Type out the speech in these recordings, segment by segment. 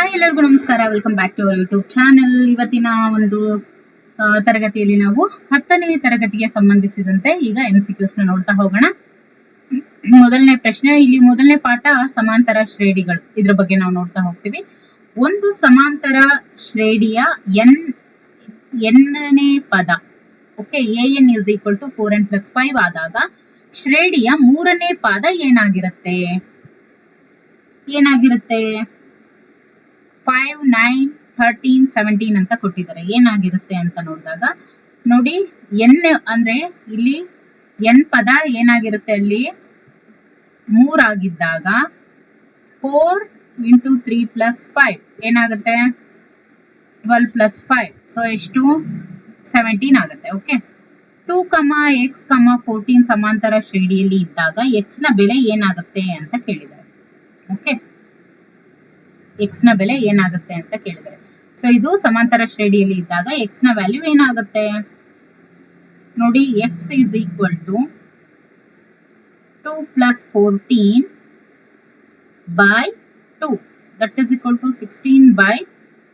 Hi, ಎಲ್ಲರಿಗೂ ನಮಸ್ಕಾರ. Welcome back to our YouTube channel. ಇವತ್ತಿನ ಒಂದು ತರಗತಿಯಲ್ಲಿ ನಾವು 10ನೇ ತರಗತಿಗೆ ಸಂಬಂಧಿಸಿದಂತೆ ಈಗ MCQs ನ ನೋಡ್ತಾ ಹೋಗೋಣ. ಮೊದಲನೇ ಪ್ರಶ್ನೆ, ಇಲ್ಲಿ ಮೊದಲನೇ ಪಾಠ ಸಮಾಂತರ ಶ್ರೇಣಿಗಳು, ಇದ್ರ ಬಗ್ಗೆ ನಾವು ನೋಡ್ತಾ ಹೋಗ್ತೀವಿ. ಒಂದು ಸಮಾಂತರ ಶ್ರೇಣಿಯ ಎನ್ನೇ ಪದ, okay, an is equal to 4n plus 5 ಆದಾಗ ಶ್ರೇಣಿಯ ಮೂರನೇ ಪಾದ ಏನಾಗಿರುತ್ತೆ? 5, 9, 13, 17 ಅಂತ ಕೊಟ್ಟಿದ್ದಾರೆ. ಏನಾಗಿರುತ್ತೆ ಅಂತ ನೋಡಿದಾಗ ನೋಡಿ, ಎನ್ ಅಂದ್ರೆ ಇಲ್ಲಿ ಎನ್ ಪದ ಏನಾಗಿರುತ್ತೆ, ಅಲ್ಲಿ 3 ಆಗಿದ್ದಾಗ 4 into 3 plus 5 ಏನಾಗುತ್ತೆ? 12 plus 5, ಸೊ ಎಷ್ಟು? 17 ಆಗುತ್ತೆ. ಓಕೆ, 2, x, 14 ಸಮಾಂತರ ಶ್ರೇಣಿಯಲ್ಲಿ ಇದ್ದಾಗ x ನ ಬೆಲೆ ಏನಾಗುತ್ತೆ ಅಂತ ಕೇಳಿದ್ದಾರೆ. ಓಕೆ, x ನ ಬೆಲೆ ಏನಾಗುತ್ತೆ ಅಂತ ಕೇಳಿದರೆ, ಸೊ ಇದು ಸಮಾಂತರ ಶ್ರೇಣಿಯಲ್ಲಿ ಇದ್ದಾಗ x ನ ವ್ಯಾಲ್ಯೂ ಏನಾಗುತ್ತೆ ನೋಡಿ. x is equal to 2 plus 14 by 2, that is equal to 16 by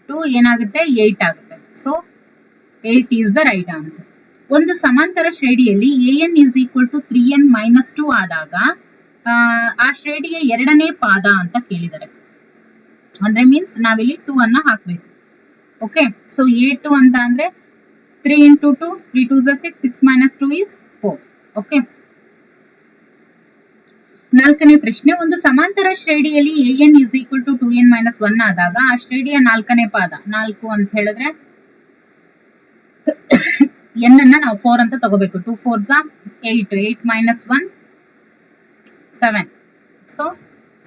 2 ಏನಾಗುತ್ತೆ? 8 ಆಗುತ್ತೆ. So 8 is the right answer. ಒಂದು ಸಮಾಂತರ ಶ್ರೇಣಿಯಲ್ಲಿ an is equal to 3n minus 2 ಆದಾಗ ಆ ಶ್ರೇಣಿಯ ಎರಡನೇ ಪಾದ ಅಂತ ಕೇಳಿದ್ದಾರೆ. ಅಂದ್ರೆ ಮೀನ್ಸ್ ನಾವಿಲ್ಲಿ 2 ಅನ್ನ ಹಾಕ್ಬೇಕು. ಓಕೆ, ಸೊ a2 ಅಂತ ಅಂದ್ರೆ 3 into 2, 3 2s are 6, 6 minus 2 is 4. Okay, ನಾಲ್ಕನೇ ಪ್ರಶ್ನೆ, ಒಂದು ಸಮಾಂತರ ಶ್ರೇಣಿಯಲ್ಲಿ an is equal to 2n minus 1 ಆದಾಗ ಆ ಶ್ರೇಣಿಯ ನಾಲ್ಕನೇ ಪಾದ, 4 ಅಂತ ಹೇಳಿದ್ರೆ n ಅನ್ನ ನಾವು 4 ಅಂತ ತಗೋಬೇಕು. 2 4s are 8, 8 minus 1 7, so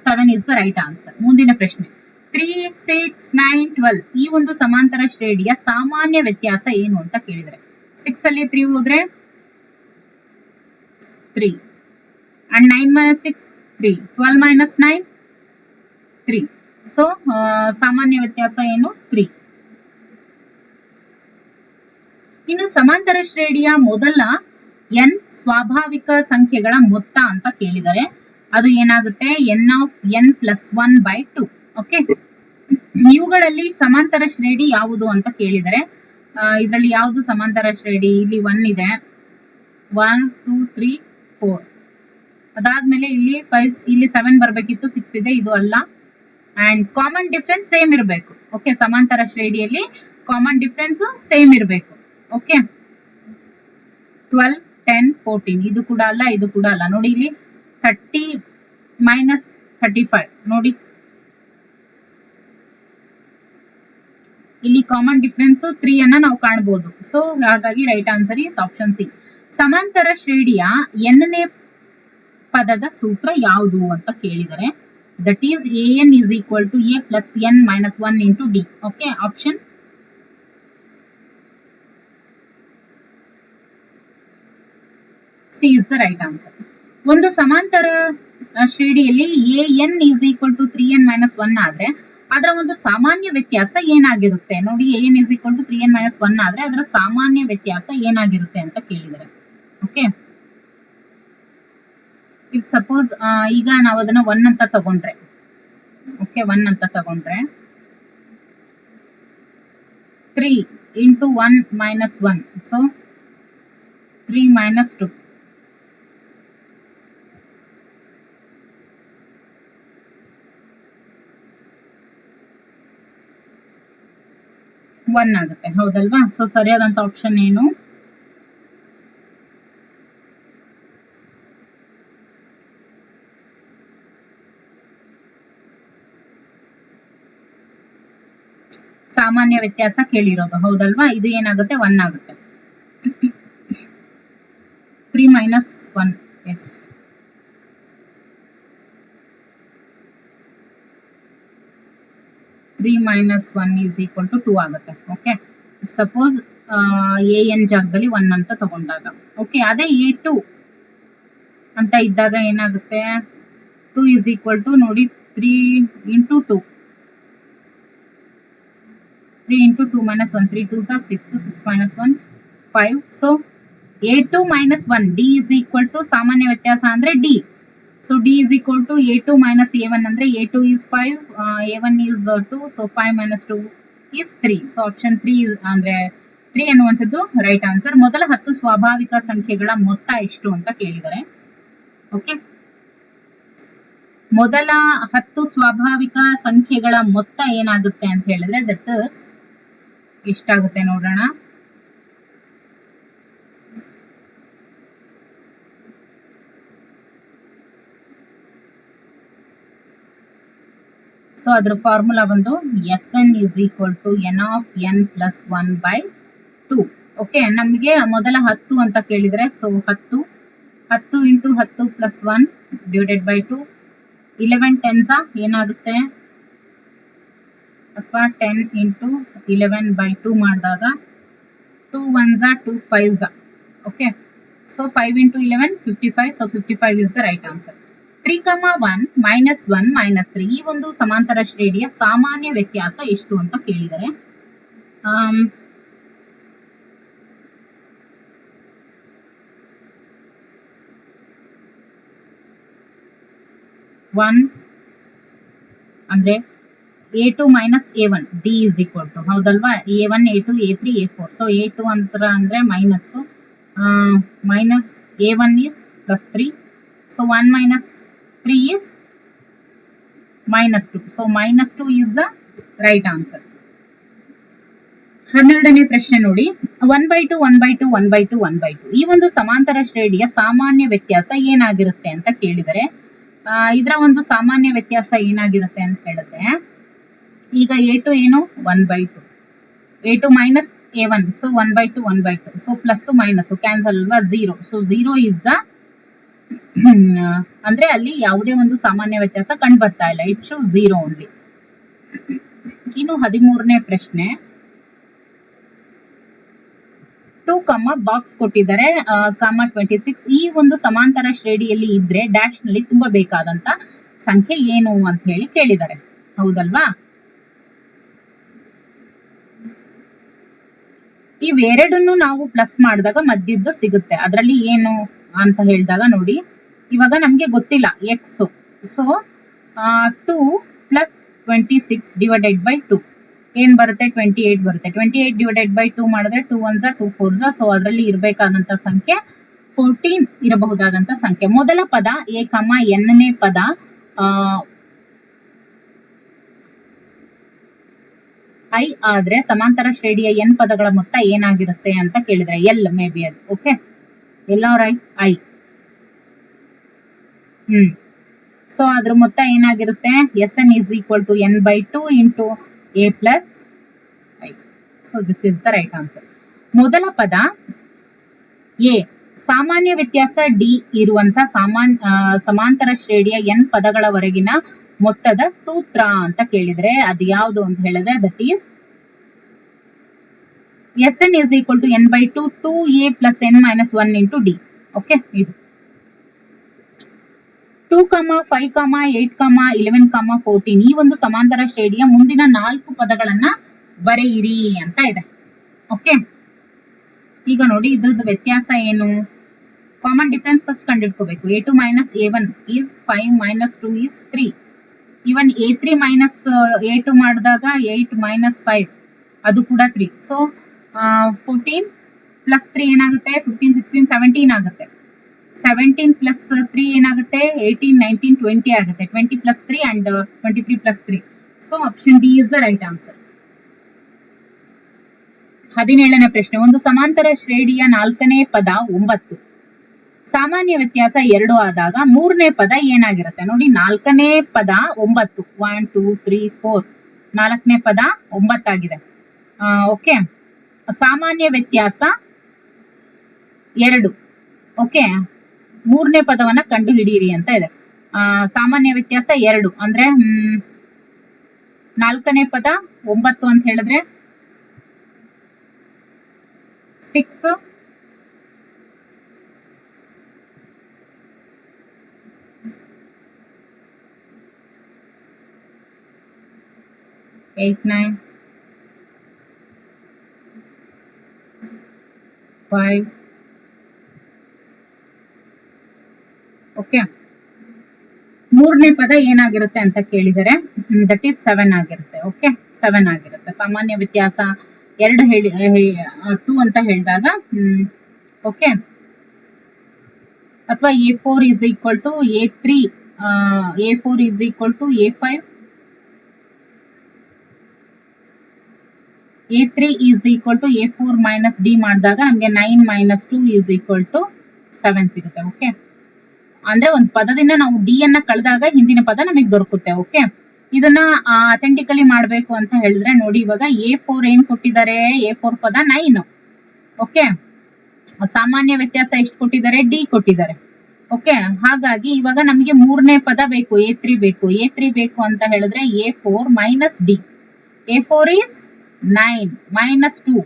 7 is the right answer. ಮುಂದಿನ ಪ್ರಶ್ನೆ, 3, 6, 9, 12 ಈ ಒಂದು ಸಮಾಂತರ ಶ್ರೇಣಿಯ ಸಾಮಾನ್ಯ ವ್ಯತ್ಯಾಸ ಏನು ಅಂತ ಕೇಳಿದರೆ, 6 ಅಲ್ಲಿ 3 ಹೋದ್ರೆ 3 and 9 minus 6 3, 12 minus 9 3, ಸೊ ಸಾಮಾನ್ಯ ವ್ಯತ್ಯಾಸ ಏನು? 3. ಇನ್ನು ಸಮಾಂತರ ಶ್ರೇಣಿಯ ಮೊದಲ n ಸ್ವಾಭಾವಿಕ ಸಂಖ್ಯೆಗಳ ಮೊತ್ತ ಅಂತ ಕೇಳಿದರೆ ಅದು ಏನಾಗುತ್ತೆ? n plus 1 by 2. ಓಕೆ, ಇವುಗಳಲ್ಲಿ ಸಮಾಂತರ ಶ್ರೇಣಿ ಯಾವುದು ಅಂತ ಕೇಳಿದರೆ ಇದರಲ್ಲಿ ಯಾವುದು ಸಮಾಂತರ ಶ್ರೇಣಿ? ಇಲ್ಲಿ 1 ಇದೆ, 1 2 3 4, ಅದಾದ್ಮೇಲೆ ಇಲ್ಲಿ 5, ಇಲ್ಲಿ 7 ಬರಬೇಕಿತ್ತು, 6 ಇದೆ, ಇದು ಅಲ್ಲ. ಅಂಡ್ ಕಾಮನ್ ಡಿಫರೆನ್ಸ್ ಸೇಮ್ ಇರಬೇಕು. ಓಕೆ, ಸಮಾಂತರ ಶ್ರೇಣಿಯಲ್ಲಿ ಕಾಮನ್ ಡಿಫರೆನ್ಸ್ ಸೇಮ್ ಇರಬೇಕು. ಓಕೆ, 12 10 14 ಇದು ಕೂಡ ಅಲ್ಲ, ಇದು ಕೂಡ ಅಲ್ಲ. ನೋಡಿ ಇಲ್ಲಿ 30 minus 35, ನೋಡಿ ಇಲ್ಲಿ ಕಾಮನ್ ಡಿಫರೆನ್ಸ್ 3 ಅನ್ನ ನಾವು ಕಾಣಬಹುದು. ಸೊ ಹಾಗಾಗಿ right answer is option C. ಸಮಾಂತರ ಶ್ರೇಣಿಯ ಎನ್ನೇ ಪದದ ಸೂತ್ರ ಯಾವುದು ಅಂತ ಕೇಳಿದರೆ that is an is equal to a plus n minus 1 into d. Okay, option C is the right answer. ಒಂದು ಸಮಾಂತರ ಶ್ರೇಣಿಯಲ್ಲಿ an is equal to 3n minus 1 ಆದ್ರೆ ಅದರ ಒಂದು ಸಾಮಾನ್ಯ ವ್ಯತ್ಯಾಸ ಏನಾಗಿರುತ್ತೆ ನೋಡಿ. an is equal to 3n minus 1 ಆದ್ರೆ ಅದರ ಸಾಮಾನ್ಯ ವ್ಯತ್ಯಾಸ ಏನಾಗಿರುತ್ತೆ ಅಂತ ಕೇಳಿದರೆ. ಓಕೆ, ಇಫ್ ಸಪೋಸ್ ಈಗ ನಾವು ಅದನ್ನ 1 ಅಂತ ತಗೊಂಡ್ರೆ, ಓಕೆ 1 ಅಂತ ತಗೊಂಡ್ರೆ 3 into 1 minus 1, so 3 minus 2. One ಆಗುತ್ತೆ, ಹೌದಲ್ವಾ? ಸೊ ಸರಿಯಾದಂತ ಆಪ್ಷನ್ ಏನು? ಸಾಮಾನ್ಯ ವ್ಯತ್ಯಾಸ ಕೇಳಿರೋದು, ಹೌದಲ್ವಾ? ಇದು ಏನಾಗುತ್ತೆ? 1 ಆಗುತ್ತೆ. 3 minus 1, S. minus 1 is equal to 2 ಆಗುತ್ತೆ. ಓಕೆ, ಸಪೋಸ್ an ಜಾಗದಲ್ಲಿ 1 ಅಂತ ತಗೊಂಡಾಗ. ಓಕೆ, ಅದೇ a2 ಅಂತ ಇದ್ದಾಗ ಏನಾಗುತ್ತೆ? 2 is equal to ನೋಡಿ 3 into 2, 3 into 2 minus 1, 3 2s are 6, 6 minus 1 5. So a2 minus 1 d is equal to ಸಾಮಾನ್ಯ ವ್ಯತ್ಯಾಸ ಅಂದ್ರೆ d. So D is equal to A2 minus A1 ಅಂದ್ರೆ A2 is 5, A1 is 2, so 5 minus 2 is 3. So option 3 ಅಂದ್ರೆ 3 ಅನ್ನುವಂಥದ್ದು right answer. ಮೊದಲ 10 ಸ್ವಾಭಾವಿಕ ಸಂಖ್ಯೆಗಳ ಮೊತ್ತ ಎಷ್ಟು ಅಂತ ಕೇಳಿದ್ದಾರೆ. ಓಕೆ, ಮೊದಲ 10 ಸ್ವಾಭಾವಿಕ ಸಂಖ್ಯೆಗಳ ಮೊತ್ತ ಏನಾಗುತ್ತೆ ಅಂತ ಹೇಳಿದ್ರೆ ದಟ್ ಇಸ್ ಎಷ್ಟಾಗುತ್ತೆ ನೋಡೋಣ. ಸೊ ಅದ್ರ ಫಾರ್ಮುಲಾ ಬಂದು Sn is equal to n of n plus 1 by 2. Okay, ನಮಗೆ ಮೊದಲ 10 ಅಂತ ಕೇಳಿದರೆ, so 10 into 10 plus 1 divided by 2, 11 tens ಏನಾಗುತ್ತೆ ಅಥವಾ 10 ಇಂಟು 11 ಬೈ 2 ಮಾಡಿದಾಗ 2 1s 2 5s. Okay, so 5 into 11 55, so 55 is the right answer. 3,1 minus 1 minus 3 ಈ ಒಂದು ಸಮಾಂತರ ಶ್ರೇಣಿಯ ಸಾಮಾನ್ಯ ವ್ಯತ್ಯಾಸ ಎಷ್ಟು ಅಂತ ಕೇಳಿದರೆ, 1 ಅಂದ್ರೆ A2 minus A1 D is equal to, ಹೌದಲ್ವಾ, A1 A2 A3 A4. So A2 ಅಂತ ಅಂದ್ರೆ minus A1 is plus 3, so 1 minus 3 is minus 2, so minus 2 is the right answer. 12ನೇ ಪ್ರಶ್ನೆ ನೋಡಿ, 1/2 1/2 1/2 1/2 ಈ ಒಂದು ಸಮಾಂತರ ಶ್ರೇಣಿಯ ಸಾಮಾನ್ಯ ವ್ಯತ್ಯಾಸ ಏನಾಗಿರುತ್ತೆ ಅಂತ ಕೇಳಿದರೆ, ಇದರ ಒಂದು ಸಾಮಾನ್ಯ ವ್ಯತ್ಯಾಸ ಏನಾಗಿರುತ್ತೆ ಅಂತ ಹೇಳಿದ್ರೆ, ಈಗ A2 ಏನು 1/2, A2 minus A1, so 1/2 1/2, so plus minus cancel ಅಲ್ವಾ, 0, so 0 is the ಅಂದ್ರೆ ಅಲ್ಲಿ ಯಾವುದೇ ಒಂದು ಸಾಮಾನ್ಯ ವ್ಯತ್ಯಾಸ ಕಂಡು ಬರ್ತಾ ಇಲ್ಲ, ಇಟ್ ಶೋ 0 ಓನ್ಲಿ. ಇನ್ನು 13ನೇ ಪ್ರಶ್ನೆ, 2, ಬಾಕ್ಸ್ ಕೊಟ್ಟಿದ್ದಾರೆ, 26 ಈ ಒಂದು ಸಮಾಂತರ ಶ್ರೇಣಿಯಲ್ಲಿ ಇದ್ರೆ ಡ್ಯಾಶ್ ನಲ್ಲಿ ತುಂಬಬೇಕಾದಂತ ಸಂಖ್ಯೆ ಏನು ಅಂತ ಹೇಳಿ ಕೇಳಿದ್ದಾರೆ, ಹೌದಲ್ವಾ. ಇವೆರಡನ್ನು ನಾವು ಪ್ಲಸ್ ಮಾಡಿದಾಗ ಮಧ್ಯದ್ದು ಸಿಗುತ್ತೆ, ಅದರಲ್ಲಿ ಏನು ಅಂತ ಹೇಳಿದಾಗ ನೋಡಿ, ಇವಾಗ ನಮ್ಗೆ ಗೊತ್ತಿಲ್ಲ X, so 2 plus 26 divided by 2 ಏನ್ ಬರುತ್ತೆ, 28 ಬರುತ್ತೆ. 28 ಡಿವೈಡೆಡ್ ಬೈ 2 ಮಾಡಿದ್ರೆ 2 1s 2 4s, ಸೊ ಅದರಲ್ಲಿ ಇರಬೇಕಾದಂತ ಸಂಖ್ಯೆ 14 ಇರಬಹುದಾದಂತ ಸಂಖ್ಯೆ. ಮೊದಲ ಪದ ಎ ಕಮ ಎನ್ನೇ ಪದ ಐ ಆದ್ರೆ ಸಮಾಂತರ ಶ್ರೇಣಿಯ ಎನ್ ಪದಗಳ ಮೊತ್ತ ಏನಾಗಿರುತ್ತೆ ಅಂತ ಕೇಳಿದ್ರೆ, ಎಲ್ ಮೇ ಬಿ ಅದು. Okay, L R I. So ಅದ್ರ ಮೊತ್ತ ಏನಾಗಿರುತ್ತೆ, Sn is equal to n/2 into a plus I. So this is the right answer. ಮೊದಲ ಪದ ಎ ಸಾಮಾನ್ಯ ವ್ಯತ್ಯಾಸ ಡಿ ಇರುವಂತ ಸಮಾಂತರ ಶ್ರೇಣಿಯ ಎನ್ ಪದಗಳವರೆಗಿನ ಮೊತ್ತದ ಸೂತ್ರ ಅಂತ ಕೇಳಿದ್ರೆ ಅದು ಯಾವುದು ಅಂತ ಹೇಳಿದ್ರೆ that is Sn is equal to n/2 2a plus n minus 1 into d. Okay, ಇದು 2, 5, 8, 11, 14 ಈ ಒಂದು ಸಮಾಂತರ ಶ್ರೇಣಿಯ ಮುಂದಿನ 4 ಪದಗಳನ್ನ ಬರೆಯಿರಿ ಅಂತ ಇದೆ. ಓಕೆ, ಈಗ ನೋಡಿ ಇದ್ರದ್ದು ವ್ಯತ್ಯಾಸ ಏನು, ಕಾಮನ್ ಡಿಫರೆನ್ಸ್ ಫಸ್ಟ್ ಕಂಡಿಡ್ಕೋಬೇಕು. A2 minus A1 is 5 minus 2 is 3. ಇವನ್ A3 minus A2 ಮಾಡಿದಾಗ 8 minus 5 ಅದು ಕೂಡ 3. ಸೊ 14 ಪ್ಲಸ್ 3 ಏನಾಗುತ್ತೆ, 15 16 17 ಆಗುತ್ತೆ. 17 ಪ್ಲಸ್ 3 ಏನಾಗುತ್ತೆ, 18 19 20 ಆಗುತ್ತೆ. 20 plus 3 and 23 plus 3. So option D is the right answer. 17ನೇ ಪ್ರಶ್ನೆ, ಒಂದು ಸಮಾಂತರ ಶ್ರೇಣಿಯ 4ನೇ ಪದ 9, ಸಾಮಾನ್ಯ ವ್ಯತ್ಯಾಸ 2 ಆದಾಗ 3ನೇ ಪದ ಏನಾಗಿರುತ್ತೆ ನೋಡಿ. 4ನೇ ಪದ 9, 1 2 3 4, 4ನೇ ಪದ 9 ಆಗಿದೆ. ಓಕೆ, ಸಾಮಾನ್ಯ ವ್ಯತ್ಯಾಸ 2. ಓಕೆ, 3ನೇ ಪದವನ್ನ ಕಂಡು ಹಿಡಿಯಿರಿ ಅಂತ ಇದೆ. ಸಾಮಾನ್ಯ ವ್ಯತ್ಯಾಸ 2 ಅಂದ್ರೆ 4ನೇ ಪದ 9 ಅಂತ ಹೇಳಿದ್ರೆ 6, 8 9 5. ಓಕೆ, ಮೂರನೇ ಪದ ಏನಾಗಿರುತ್ತೆ ಅಂತ ಕೇಳಿದರೆ ದಟ್ ಈಸ್ 7 ಆಗಿರುತ್ತೆ. ಓಕೆ, 7 ಆಗಿರುತ್ತೆ. ಸಾಮಾನ್ಯ ವ್ಯತ್ಯಾಸ 2 ಹೇಳಿ 2 ಅಂತ ಹೇಳಿದಾಗ ಓಕೆ, ಅಥವಾ A4 is equal to A3, A4 is equal to A5, A3 is equal to A4 minus D ಮಾಡಿದಾಗ ನಮಗೆ 9 minus 2 is equal to 7 ಸಿಗುತ್ತೆ. ಓಕೆ, ಅಂದ್ರೆ ಒಂದು ಪದದಿಂದ ನಾವು ಡಿ ಅನ್ನ ಕಳೆದಾಗ ಹಿಂದಿನ ಪದ ನಮಗೆ ದೊರಕುತ್ತೆ. ಓಕೆ, ಇದನ್ನ ಅಥೆಂಟಿಕಲಿ ಮಾಡಬೇಕು ಅಂತ ಹೇಳಿದ್ರೆ ನೋಡಿ, ಇವಾಗ A4 ಏನ್ ಕೊಟ್ಟಿದ್ದಾರೆ, A4 ಪದ 9. ಓಕೆ, ಸಾಮಾನ್ಯ ವ್ಯತ್ಯಾಸ ಎಷ್ಟು ಕೊಟ್ಟಿದ್ದಾರೆ, ಡಿ ಕೊಟ್ಟಿದ್ದಾರೆ. ಓಕೆ, ಹಾಗಾಗಿ ಇವಾಗ ನಮಗೆ ಮೂರನೇ ಪದ ಬೇಕು, A3 ಬೇಕು. A3 ಬೇಕು ಅಂತ ಹೇಳಿದ್ರೆ A4 minus D. A4 is 9 minus 2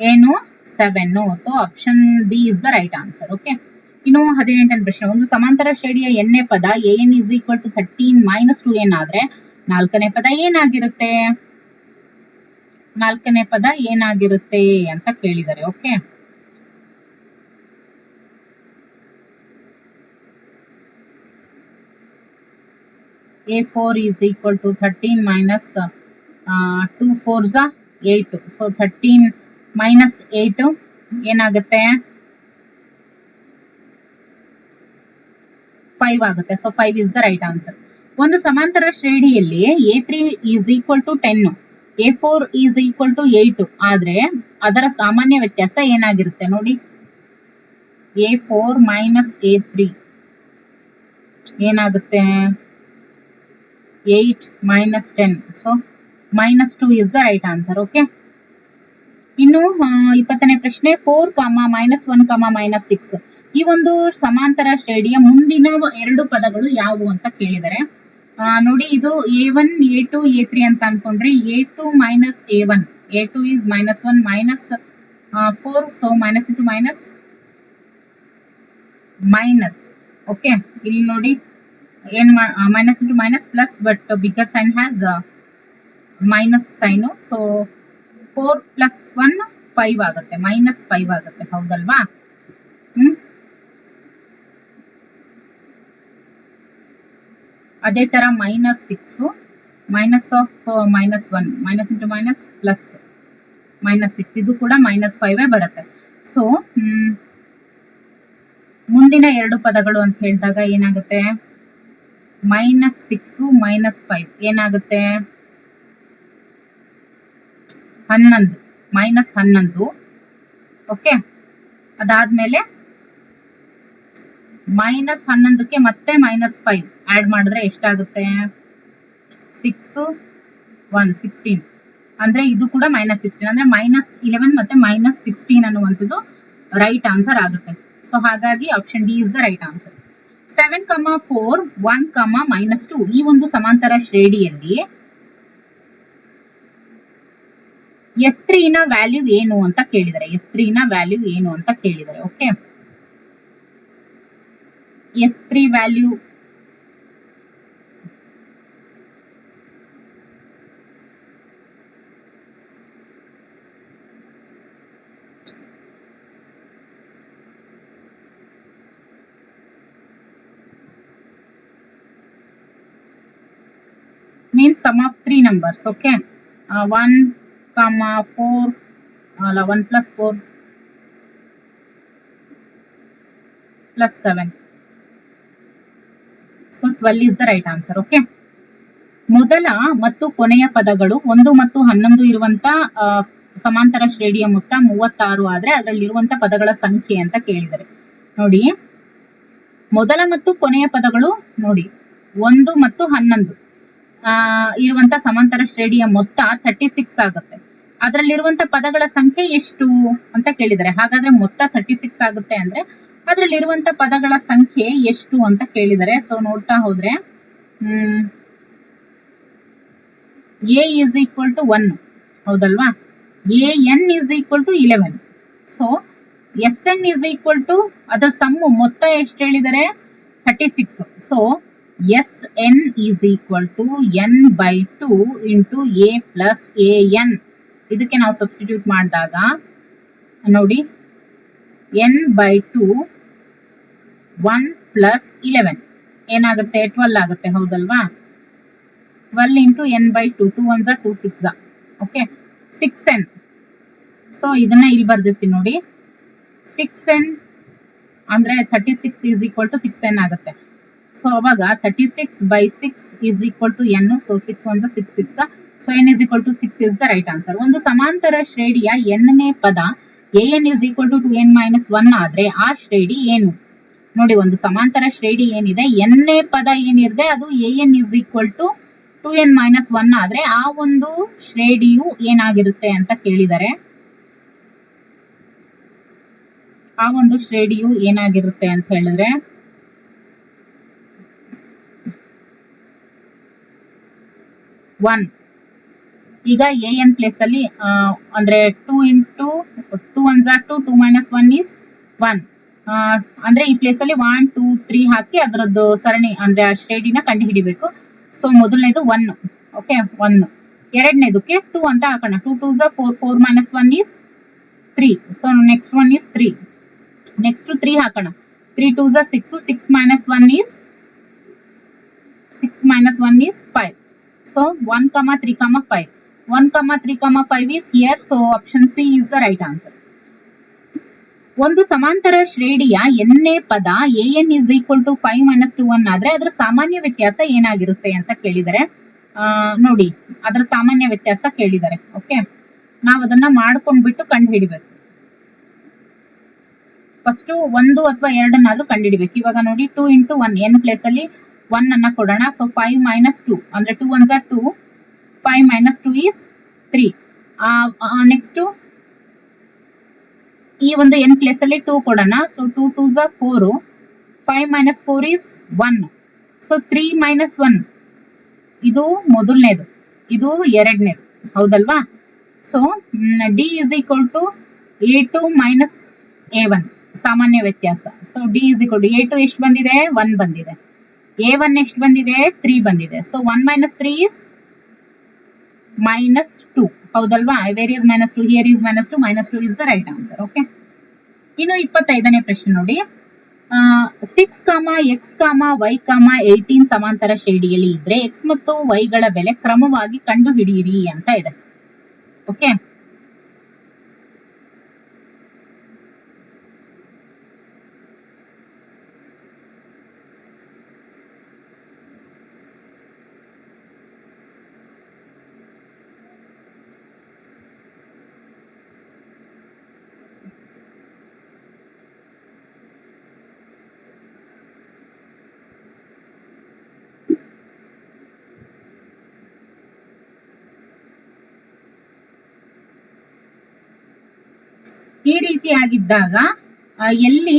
ಏನು 7. So option D is the right answer. Okay, ಇನ್ನು 18ನೇ ಪ್ರಶ್ನೆ. ಒಂದು ಸಮಾಂತರ ಶ್ರೇಣಿಯ ಎನ್ನೇ ಪದ an is equal to 13 minus 2n ಆದ್ರೆ ನಾಲ್ಕನೇ ಪದ ಏನಾಗಿರುತ್ತೆ, ನಾಲ್ಕನೇ ಪದ ಏನಾಗಿರುತ್ತೆ ಅಂತ ಕೇಳಿದ್ದಾರೆ. Okay, A4 is equal to 13 minus 2 4s 8. So 13 minus 8 ಏನಾಗುತ್ತೆ, 5 ಆಗುತ್ತೆ. So 5 is the right answer. ಒಂದು ಸಮಾಂತರ ಶ್ರೇಣಿಯಲ್ಲಿ A3 is equal to 10, A4 is equal to 8 ಆದ್ರೆ ಅದರ ಸಾಮಾನ್ಯ ವ್ಯತ್ಯಾಸ ಏನಾಗಿರುತ್ತೆ ನೋಡಿ. A4 minus A3 ಏನಾಗುತ್ತೆ, 8 minus 10. So minus 2 is the right answer. Okay, ಇನ್ನು 20ನೇ ಪ್ರಶ್ನೆ. 4, -1, -6 ಈ ಒಂದು ಸಮಾಂತರ ಶ್ರೇಣಿಯ ಮುಂದಿನ ಎರಡು ಪದಗಳು ಯಾವುವು ಅಂತ ಕೇಳಿದರೆ ನೋಡಿ, ಇದು A1 A2 A3 ಅಂತ ಅನ್ಕೊಂಡ್ರೆ A2 minus A1, A2 is -1 -4. So minus into minus. Okay, ಇಲ್ಲಿ ನೋಡಿ ಏನ್ minus into minus plus, but bigger sign has minus sign. So 4 plus 1 5 ಆಗುತ್ತೆ, -5 ಆಗುತ್ತೆ. ಹೌದಲ್ವಾ? ಅದೇ ತರ -6, minus of -1, minus into minus plus -6, ಇದು ಕೂಡ -5 ಬರುತ್ತೆ. ಸೊ ಮುಂದಿನ ಎರಡು ಪದಗಳು ಅಂತ ಹೇಳಿದಾಗ ಏನಾಗುತ್ತೆ, -6 -5 ಏನಾಗುತ್ತೆ, 11, -11. ಓಕೆ, ಅದಾದ್ಮೇಲೆ -11ಕ್ಕೆ ಮತ್ತೆ -5 ಆಡ್ ಮಾಡಿದ್ರೆ ಎಷ್ಟಾಗುತ್ತೆ, 6 1 16. ಅಂದ್ರೆ ಇದು ಕೂಡ -16 ಅಂದ್ರೆ -11 ಮತ್ತೆ -16 ಅನ್ನುವಂಥದ್ದು ರೈಟ್ ಆನ್ಸರ್ ಆಗುತ್ತೆ. ಸೊ ಹಾಗಾಗಿ option D is the right answer. 7, 4, 1, -2 ಈ ಒಂದು ಸಮಾಂತರ ಶ್ರೇಣಿಯಲ್ಲಿ S3 ನ ವ್ಯಾಲ್ಯೂ ಏನು ಅಂತ ಕೇಳಿದರೆ, S3 ನ ವ್ಯಾಲ್ಯೂ ಏನು ಅಂತ ಕೇಳಿದರೆ. Okay, S3 value means sum of 3 numbers. Okay, 1, 4, 1 plus 4 plus 7. So 12 is the right answer. Okay, ಮೊದಲ ಮತ್ತು ಕೊನೆಯ ಪದಗಳು 1 ಮತ್ತು 11 ಇರುವಂತ ಸಮಾಂತರ ಶ್ರೇಣಿಯ ಮೊತ್ತ 36 ಆದ್ರೆ ಅದರಲ್ಲಿರುವಂತ ಪದಗಳ ಸಂಖ್ಯೆ ಅಂತ ಕೇಳಿದರೆ ನೋಡಿ, ಮೊದಲ ಮತ್ತು ಕೊನೆಯ ಪದಗಳು ನೋಡಿ 1 ಮತ್ತು 11 ಇರುವಂತ ಸಮಾಂತರ ಶ್ರೇಣಿಯ ಮೊತ್ತ 36 ಆಗುತ್ತೆ. ಅದರಲ್ಲಿರುವಂತ ಪದಗಳ ಸಂಖ್ಯೆ ಎಷ್ಟು ಅಂತ ಕೇಳಿದರೆ, ಹಾಗಾದ್ರೆ ಮೊತ್ತ 36 ಆಗುತ್ತೆ ಅಂದ್ರೆ ಅದರಲ್ಲಿರುವಂತ ಪದಗಳ ಸಂಖ್ಯೆ ಎಷ್ಟು ಅಂತ ಕೇಳಿದರೆ, ಸೊ ನೋಡ್ತಾ ಹೋದ್ರೆ A is equal to 1 ಹೌದಲ್ವಾ, AN is equal to 11. So SN is equal to ಅದರ ಸಮ್ಮು ಮೊತ್ತ ಎಷ್ಟು ಹೇಳಿದರೆ 36. So SN is equal to N by 2 into A plus AN. ಇದಕ್ಕೆ ನಾವು ಸಬ್ಸ್ಟಿಟ್ಯೂಟ್ ಮಾಡಿದಾಗ ನೋಡಿ N by 2 1 plus 11. ಏನಾಗುತ್ತೆ 12 ಆಗುತ್ತೆ, ಹೌದಲ್ವಾ? 12 into N by 2, 2 1 2 6 okay 6n. So ಇದನ್ನ ಇಲ್ಲಿ ಬರ್ದಿರ್ತೀನಿ ನೋಡಿ, 6n ಅಂದ್ರೆ 36 ಈಸ್ ಈಕ್ವಲ್ ಟು 6n ಆಗುತ್ತೆ. ಸೊ ಅವಾಗ 36/6 is equal to n. So 6 1 6 6, so n is equal to 6 is the right answer. ಒಂದು ಸಮಾಂತರ ಶ್ರೇಣಿಯ n-ನೇ ಪದ an is equal to 2n - 1 ಆದ್ರೆ ಆ ಶ್ರೇಣಿ ಏನು? ನೋಡಿ, ಒಂದು ಸಮಾಂತರ ಶ್ರೇಣಿ ಏನಿದೆ, n-ನೇ ಪದ ಏನಿದೆ ಅದು an is equal to 2n - 1 ಆದ್ರೆ ಆ ಒಂದು ಶ್ರೇಣಿಯು ಏನಾಗಿರುತ್ತೆ ಅಂತ ಕೇಳಿದರೆ, ಆ ಒಂದು ಶ್ರೇಣಿಯು ಏನಾಗಿರುತ್ತೆ ಅಂತ ಹೇಳಿದ್ರೆ 1. ಈಗ an ಪ್ಲೇಸ್ ಅಲ್ಲಿ ಅಂದ್ರೆ 2 ಇಂಟು 2 1 2, 2 - 1 ಈಸ್ 1. ಅಂದ್ರೆ ಈ ಪ್ಲೇಸ್ ಅಲ್ಲಿ 1 2 3 ಹಾಕಿ ಅದರದ್ದು ಸರಣಿ ಅಂದ್ರೆ ಆ ಶ್ರೇಣಿನ ಕಂಡು ಹಿಡಿಬೇಕು. ಸೊ ಮೊದಲನೇದು 1, ಓಕೆ 1. ಎರಡನೇದಕ್ಕೆ 2 ಅಂತ ಹಾಕೋಣ. 2 2 4, 4 - 1 is 3. So next one is 3. Next 3 ಹಾಕೋಣ. 3 2 6, 6 - 1 is 5. So 1, 3, 5. 1, 3, 5 is here. So option C is the right answer. ಒಂದು ಸಮಾಂತರ ಶ್ರೇಣಿಯ n-ನೇ ಪದ an is equal to 5 - 2n ಆದ್ರೆ ಅದರ ಸಾಮಾನ್ಯ ವ್ಯತ್ಯಾಸ ಏನಾಗಿರುತ್ತೆ ಅಂತ ಕೇಳಿದರೆ, ನೋಡಿ ಅದರ ಸಾಮಾನ್ಯ ವ್ಯತ್ಯಾಸ ಕೇಳಿದರೆ, ಓಕೆ ನಾವು ಅದನ್ನ ಮಾಡ್ಕೊಂಡ್ಬಿಟ್ಟು ಕಂಡು ಹಿಡಿಬೇಕು. ಫಸ್ಟ್ 1 ಅಥವಾ 2 ಕಂಡು ಹಿಡಿಬೇಕು. ಇವಾಗ ನೋಡಿ 2 ಇಂಟು 1, n ಪ್ಲೇಸ್ ಅಲ್ಲಿ 1 ಅನ್ನ ಕೊಡೋಣ. ಸೊ 5 - 2 ಅಂದ್ರೆ 2 1 2, 5 - 2 ಈಸ್ 3. ನೆಕ್ಸ್ಟ್ ಈ ಒಂದು n ಪ್ಲೇಸ್ ಅಲ್ಲಿ 2 ಕೊಡೋಣ. So 2 2 4, 5 - 4 is 1. ಸೊ 3 - 1 ಇದು ಮೊದಲನೇದು, ಇದು ಎರಡನೇದು, ಹೌದಲ್ವಾ? So d is equal to a2 - a1 ಸಾಮಾನ್ಯ ವ್ಯತ್ಯಾಸ. So d is equal to a2 ಎಷ್ಟು ಬಂದಿದೆ? 1 ಬಂದಿದೆ. a1 ಎಷ್ಟು ಬಂದಿದೆ? 3 ಬಂದಿದೆ. ಸೊ 1 - 3 ಈಸ್ -2, ಹೌದಲ್ವಾ? Where is -2? Here is -2. -2 is the right answer. Okay, ಇನ್ನು 25ನೇ ಪ್ರಶ್ನೆ ನೋಡಿ. 6, x, y, 18 ಸಮಾಂತರ ಶ್ರೇಣಿಯಲ್ಲಿ ಇದ್ರೆ x ಮತ್ತು y ಗಳ ಬೆಲೆ ಕ್ರಮವಾಗಿ ಕಂಡು ಹಿಡಿಯಿರಿ ಅಂತ ಇದೆ. ಓಕೆ, ಈ ರೀತಿಯಾಗಿದ್ದಾಗ ಎಲ್ಲಿ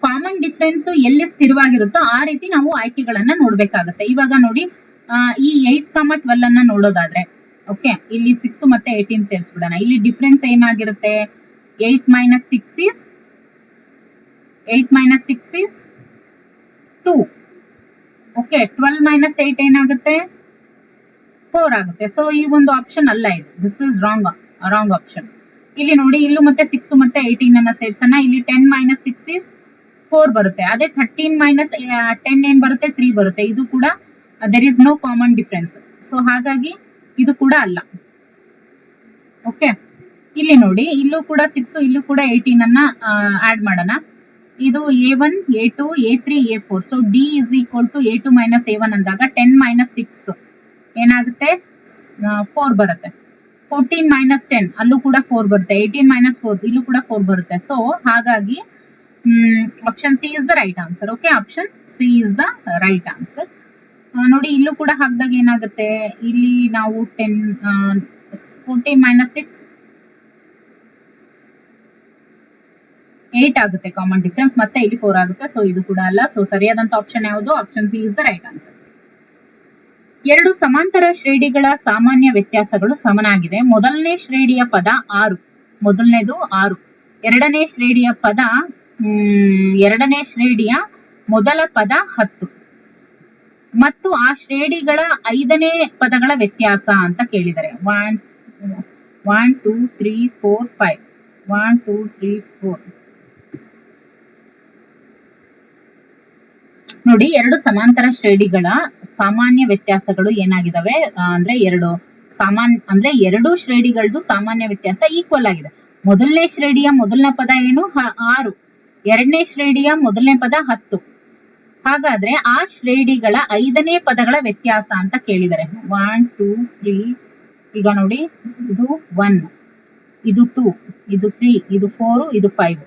ಕಾಮನ್ ಡಿಫರೆನ್ಸ್ ಎಲ್ಲಿ ಸ್ಥಿರವಾಗಿರುತ್ತೋ ಆ ರೀತಿ ನಾವು ಆಯ್ಕೆಗಳನ್ನ ನೋಡ್ಬೇಕಾಗತ್ತೆ. ಇವಾಗ ನೋಡಿ, ಈ 8, 12 ಅನ್ನ ನೋಡೋದಾದ್ರೆ, ಓಕೆ ಇಲ್ಲಿ 6 ಮತ್ತೆ 18 ಸೇರಿಸ್ಬಿಡೋಣ. ಇಲ್ಲಿ ಡಿಫರೆನ್ಸ್ ಏನಾಗಿರುತ್ತೆ? 8 - 6 ಈಸ್ 2. ಓಕೆ, 12 - 8 ಏನಾಗುತ್ತೆ? 4 ಆಗುತ್ತೆ. ಸೊ ಈ ಒಂದು ಆಪ್ಷನ್ ಅಲ್ಲ ಇದು. This is wrong option. ಇಲ್ಲಿ ನೋಡಿ, ಇಲ್ಲೂ ಮತ್ತೆ 6 ಮತ್ತೆ 18 ಅನ್ನ ಸೇರ್ಸೋಣ. ಇಲ್ಲಿ 10 - 6 ಈಸ್ 4 ಬರುತ್ತೆ. ಅದೇ 13 - 10 ಏನ್ ಬರುತ್ತೆ? 3 ಬರುತ್ತೆ. ಇದು ಕೂಡ there is no common difference. So ಹಾಗಾಗಿ ಇದು ಕೂಡ ಅಲ್ಲ. ಓಕೆ, ಇಲ್ಲಿ ನೋಡಿ, ಇಲ್ಲೂ ಕೂಡ 6, ಇಲ್ಲೂ ಕೂಡ 18 ಅನ್ನ ಆಡ್ ಮಾಡೋಣ. ಇದು a1, a2, a3, a4. So d is equal to a2 - a1 ಅಂದಾಗ 10 - 6 ಏನಾಗುತ್ತೆ? 4 ಬರುತ್ತೆ. 14 - 10 ಅಲ್ಲೂ ಕೂಡ 4 ಬರುತ್ತೆ. 18 - 4 ಇಲ್ಲೂ ಕೂಡ 4 ಬರುತ್ತೆ. ಸೊ ಹಾಗಾಗಿ option C is the right answer. Okay, option C is the right answer. ನೋಡಿ, ಇಲ್ಲೂ ಕೂಡ ಹಾಕಿದಾಗ ಏನಾಗುತ್ತೆ? ಇಲ್ಲಿ ನಾವು 14 - 6 8 ಆಗುತ್ತೆ ಕಾಮನ್ ಡಿಫರೆನ್ಸ್, ಮತ್ತೆ ಇಲ್ಲಿ 4 ಆಗುತ್ತೆ. ಸೊ ಇದು ಕೂಡ ಅಲ್ಲ. ಸೊ ಸರಿಯಾದಂತ ಆಪ್ಷನ್ ಯಾವುದು? Option C is the right answer. ಎರಡು ಸಮಾಂತರ ಶ್ರೇಣಿಗಳ ಸಾಮಾನ್ಯ ವ್ಯತ್ಯಾಸಗಳು ಸಮನಾಗಿದೆ. ಮೊದಲನೇ ಶ್ರೇಣಿಯ ಪದ 6, ಮೊದಲನೇದು 6. ಎರಡನೇ ಶ್ರೇಣಿಯ ಮೊದಲ ಪದ 10 ಮತ್ತು ಆ ಶ್ರೇಣಿಗಳ 5ನೇ ಪದಗಳ ವ್ಯತ್ಯಾಸ ಅಂತ ಕೇಳಿದರೆ 1 2 3 4 5 1 2 3 4 ನೋಡಿ, ಎರಡು ಸಮಾಂತರ ಶ್ರೇಣಿಗಳ ಸಾಮಾನ್ಯ ವ್ಯತ್ಯಾಸಗಳು ಏನಾಗಿದಾವೆ ಅಂದ್ರೆ ಎರಡು ಶ್ರೇಣಿಗಳದ್ದು ಸಾಮಾನ್ಯ ವ್ಯತ್ಯಾಸ ಈಕ್ವಲ್ ಆಗಿದೆ. ಮೊದಲನೇ ಶ್ರೇಣಿಯ ಮೊದಲನೇ ಪದ ಏನು 6, ಎರಡನೇ ಶ್ರೇಣಿಯ ಮೊದಲನೇ ಪದ 10. ಹಾಗಾದ್ರೆ ಆ ಶ್ರೇಣಿಗಳ 5ನೇ ಪದಗಳ ವ್ಯತ್ಯಾಸ ಅಂತ ಕೇಳಿದರೆ 1 2 3. ಈಗ ನೋಡಿ, ಇದು 1, ಇದು 2, ಇದು 3, ಇದು 4, ಇದು 5.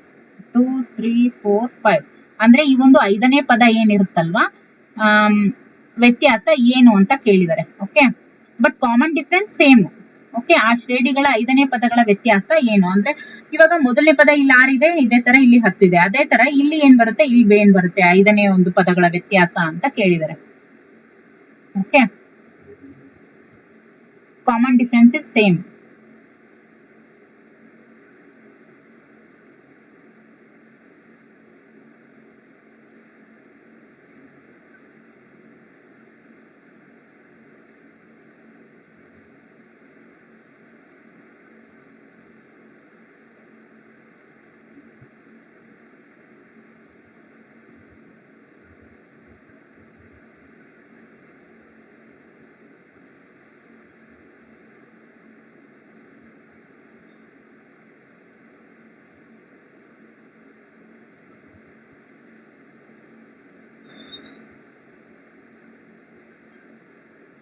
2 3 4 5 ಅಂದ್ರೆ ಈ ಒಂದು 5ನೇ ಪದ ಏನಿರುತ್ತಲ್ವಾ, ವ್ಯತ್ಯಾಸ ಏನು ಅಂತ ಕೇಳಿದರೆ. Okay, but common difference same. Okay, ಆ ಶ್ರೇಣಿಗಳ 5ನೇ ಪದಗಳ ವ್ಯತ್ಯಾಸ ಏನು ಅಂದ್ರೆ, ಇವಾಗ ಮೊದಲನೇ ಪದ ಇಲ್ಲಿ 6 ಇದೆ, ಇದೇ ತರ ಇಲ್ಲಿ 10 ಇದೆ, ಅದೇ ತರ ಇಲ್ಲಿ ಏನ್ ಬರುತ್ತೆ, ಇಲ್ಲಿ ಏನ್ ಬರುತ್ತೆ 5ನೇ ಒಂದು ಪದಗಳ ವ್ಯತ್ಯಾಸ ಅಂತ ಕೇಳಿದರೆ. Okay, common difference is same.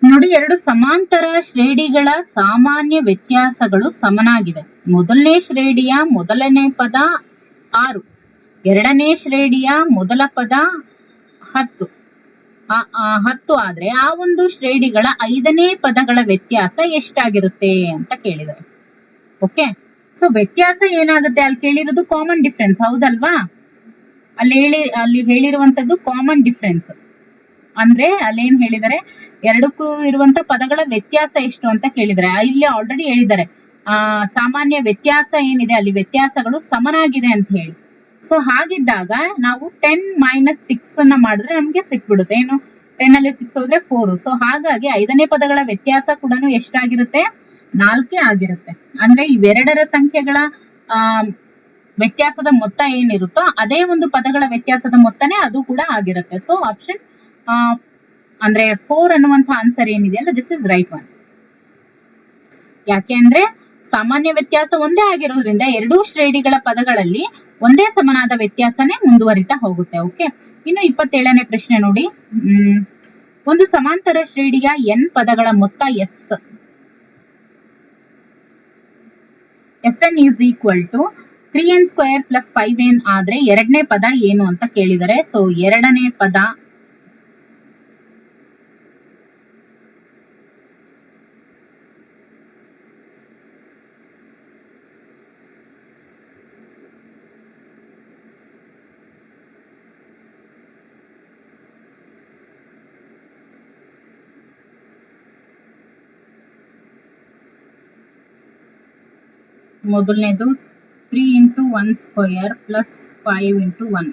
ನೋಡಿ, ಎರಡು ಸಮಾಂತರ ಶ್ರೇಣಿಗಳ ಸಾಮಾನ್ಯ ವ್ಯತ್ಯಾಸಗಳು ಸಮನಾಗಿದೆ. ಮೊದಲನೇ ಶ್ರೇಣಿಯ ಮೊದಲನೇ ಪದ 6, ಎರಡನೇ ಶ್ರೇಣಿಯ ಮೊದಲ ಪದ 10 ಆದ್ರೆ ಆ ಒಂದು ಶ್ರೇಣಿಗಳ 5ನೇ ಪದಗಳ ವ್ಯತ್ಯಾಸ ಎಷ್ಟಾಗಿರುತ್ತೆ ಅಂತ ಕೇಳಿದ್ದಾರೆ. ಓಕೆ, ಸೊ ವ್ಯತ್ಯಾಸ ಏನಾಗುತ್ತೆ ಅಲ್ಲಿ ಕೇಳಿರೋದು ಕಾಮನ್ ಡಿಫರೆನ್ಸ್, ಹೌದಲ್ವಾ? ಅಲ್ಲಿ ಹೇಳಿರುವಂತದ್ದು ಕಾಮನ್ ಡಿಫರೆನ್ಸ್ ಅಂದ್ರೆ ಅಲ್ಲೇನ್ ಹೇಳಿದರೆ, ಎರಡಕ್ಕೂ ಇರುವಂತ ಪದಗಳ ವ್ಯತ್ಯಾಸ ಎಷ್ಟು ಅಂತ ಕೇಳಿದರೆ. ಇಲ್ಲಿ ಆಲ್ರೆಡಿ ಹೇಳಿದ್ದಾರೆ ಸಾಮಾನ್ಯ ವ್ಯತ್ಯಾಸ ಏನಿದೆ ಅಲ್ಲಿ ವ್ಯತ್ಯಾಸಗಳು ಸಮನಾಗಿದೆ ಅಂತ ಹೇಳಿ. ಸೊ ಹಾಗಿದ್ದಾಗ ನಾವು 10 - 6 ಅನ್ನ ಮಾಡಿದ್ರೆ ನಮ್ಗೆ ಸಿಕ್ಬಿಡುತ್ತೆ. ಏನು, 10 ಅಲ್ಲಿ 6 ಹೋದ್ರೆ 4. ಸೊ ಹಾಗಾಗಿ 5ನೇ ಪದಗಳ ವ್ಯತ್ಯಾಸ ಕೂಡ ಎಷ್ಟಾಗಿರುತ್ತೆ, 4 ಆಗಿರುತ್ತೆ. ಅಂದ್ರೆ ಇವೆರಡರ ಸಂಖ್ಯೆಗಳ ವ್ಯತ್ಯಾಸದ ಮೊತ್ತ ಏನಿರುತ್ತೋ ಅದೇ ಒಂದು ಪದಗಳ ವ್ಯತ್ಯಾಸದ ಮೊತ್ತನೇ ಅದು ಕೂಡ ಆಗಿರುತ್ತೆ. ಸೊ ಆಪ್ಷನ್ ಅಂದ್ರೆ 4 ಅನ್ನುವಂತ ಆನ್ಸರ್ ಏನಿದೆಯಲ್ಲ, ದಿಸ್ ಇಸ್ ರೈಟ್ ಒನ್. ಯಾಕೆ ಅಂದ್ರೆ ಸಾಮಾನ್ಯ ವ್ಯತ್ಯಾಸ ಒಂದೇ ಆಗಿರೋದ್ರಿಂದ ಎರಡೂ ಶ್ರೇಣಿಗಳ ಪದಗಳಲ್ಲಿ ಒಂದೇ ಸಮನಾದ ವ್ಯತ್ಯಾಸನೇ ಮುಂದುವರಿತಾ ಹೋಗುತ್ತೆ. ಓಕೆ, ಇನ್ನು 27ನೇ ಪ್ರಶ್ನೆ ನೋಡಿ. ಒಂದು ಸಮಾಂತರ ಶ್ರೇಣಿಯ n ಪದಗಳ ಮೊತ್ತ Sn is equal to 3n² + 5n ಆದ್ರೆ ಎರಡನೇ ಪದ ಏನು ಅಂತ ಕೇಳಿದರೆ. ಸೊ ಎರಡನೇ ಪದ ಮೊದಲನೇದು 3 × 1² + 5 × 1.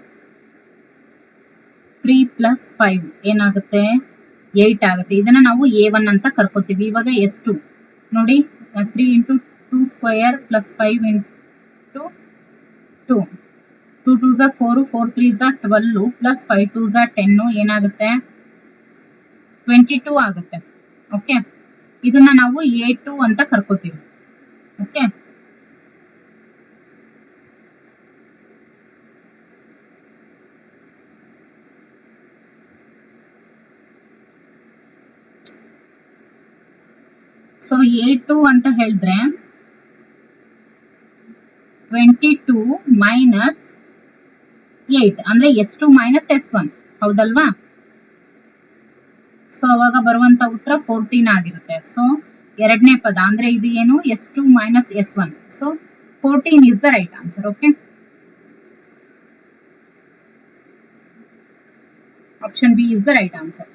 3 + 5 ಏನಾಗುತ್ತೆ, 8 ಆಗುತ್ತೆ. ಇದನ್ನ ನಾವು A1 ಅಂತ ಕರ್ಕೋತೀವಿ. ಇವಾಗ S2 ನೋಡಿ, 3 × 2² + 5 × 2. 2 2s are 4, 4 3s are 12 + 5 2s are 10 ಏನಾಗುತ್ತೆ, 22 ಆಗುತ್ತೆ. ಓಕೆ, ಇದನ್ನ ನಾವು A2 ಅಂತ ಕರ್ಕೋತೀವಿ. ಓಕೆ, ಸೊ A2 ಅಂತ ಹೇಳಿದ್ರೆ 22 - 8 ಅಂದ್ರೆ S2 - S1, ಹೌದಲ್ವಾ? ಸೊ ಅವಾಗ ಬರುವಂತ ಉತ್ತರ 14 ಆಗಿರುತ್ತೆ. ಸೊ ಎರಡನೇ ಪದ ಅಂದ್ರೆ ಇದು ಏನು, S2 - S1. So 14 is the right answer. Okay, option B is the right answer.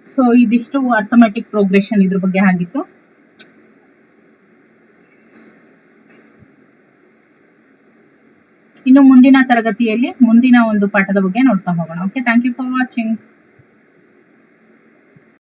So ಇದಿಷ್ಟು ಅರ್ಥಮೆಟಿಕ್ ಪ್ರೋಗ್ರೆಷನ್ ಇದ್ರ ಬಗ್ಗೆ ಆಗಿತ್ತು. ಇನ್ನು ಮುಂದಿನ ತರಗತಿಯಲ್ಲಿ ಮುಂದಿನ ಒಂದು ಪಾಠದ ಬಗ್ಗೆ ನೋಡ್ತಾ ಹೋಗೋಣ. Okay, thank you for watching.